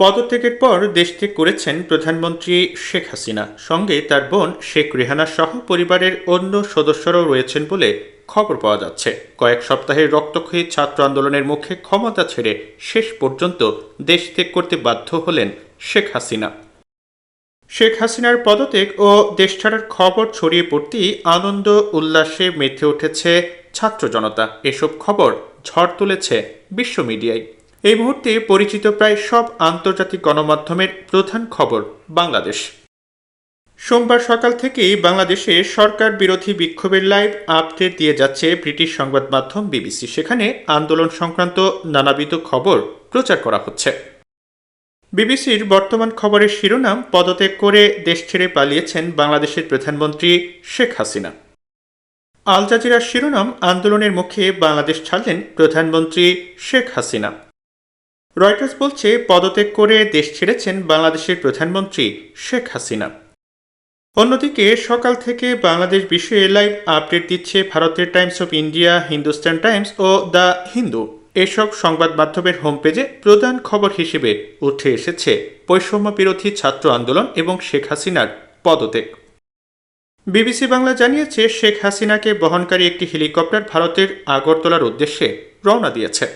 পদত্যাগের পর দেশ ত্যাগ করেছেন প্রধানমন্ত্রী শেখ হাসিনা। সঙ্গে তার বোন শেখ রেহানা সহ পরিবারের অন্য সদস্যরাও রয়েছেন বলে খবর পাওয়া যাচ্ছে। কয়েক সপ্তাহের রক্তক্ষয়ী ছাত্র আন্দোলনের মুখে ক্ষমতা ছেড়ে শেষ পর্যন্ত দেশ ত্যাগ করতে বাধ্য হলেন শেখ হাসিনা। শেখ হাসিনার পদত্যাগ ও দেশ ছাড়ার খবর ছড়িয়ে পড়তেই আনন্দ উল্লাসে মেতে উঠেছে ছাত্র জনতা। এসব খবর ঝড় তুলেছে বিশ্ব মিডিয়ায়। এই মুহূর্তে পরিচিত প্রায় সব আন্তর্জাতিক গণমাধ্যমের প্রধান খবর বাংলাদেশ। সোমবার সকাল থেকেই বাংলাদেশে সরকার বিরোধী বিক্ষোভের লাইভ আপডেট দিয়ে যাচ্ছে ব্রিটিশ সংবাদ মাধ্যম বিবিসি। সেখানে আন্দোলন সংক্রান্ত নানাবিধ খবর প্রচার করা হচ্ছে। বিবিসির বর্তমান খবরের শিরোনাম, পদত্যাগ করে দেশ ছেড়ে পালিয়েছেন বাংলাদেশের প্রধানমন্ত্রী শেখ হাসিনা। আল জাজিরার শিরোনাম, আন্দোলনের মুখে বাংলাদেশ ছাড়লেন প্রধানমন্ত্রী শেখ হাসিনা। রয়টার্স বলছে, পদত্যাগ করে দেশ ছেড়েছেন বাংলাদেশের প্রধানমন্ত্রী শেখ হাসিনা। অন্যদিকে সকাল থেকে বাংলাদেশ বিষয়ে লাইভ আপডেট দিচ্ছে ভারতের Times of India, Hindustan Times ও দ্য হিন্দু। এসব সংবাদ মাধ্যমের হোম পেজে প্রধান খবর হিসেবে উঠে এসেছে বৈষম্য বিরোধী ছাত্র আন্দোলন এবং শেখ হাসিনার পদত্যাগ। বিবিসি বাংলা জানিয়েছে, শেখ হাসিনাকে বহনকারী একটি হেলিকপ্টার ভারতের আগরতলার উদ্দেশ্যে রওনা দিয়েছে।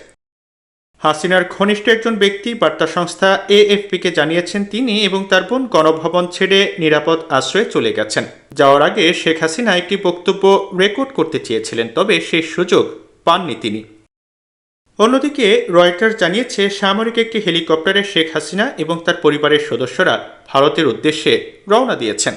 হাসিনার ঘনিষ্ঠ একজন ব্যক্তি বার্তা সংস্থা এএফপিকে জানিয়েছেন, তিনি এবং তার বোন গণভবন ছেড়ে নিরাপদ আশ্রয়ে চলে গেছেন। যাওয়ার আগে শেখ হাসিনা একটি বক্তব্য রেকর্ড করতে চেয়েছিলেন, তবে সেই সুযোগ পাননি তিনি। অন্যদিকে রয়টার্স জানিয়েছে, সামরিক একটি হেলিকপ্টারে শেখ হাসিনা এবং তার পরিবারের সদস্যরা ভারতের উদ্দেশ্যে রওনা দিয়েছেন।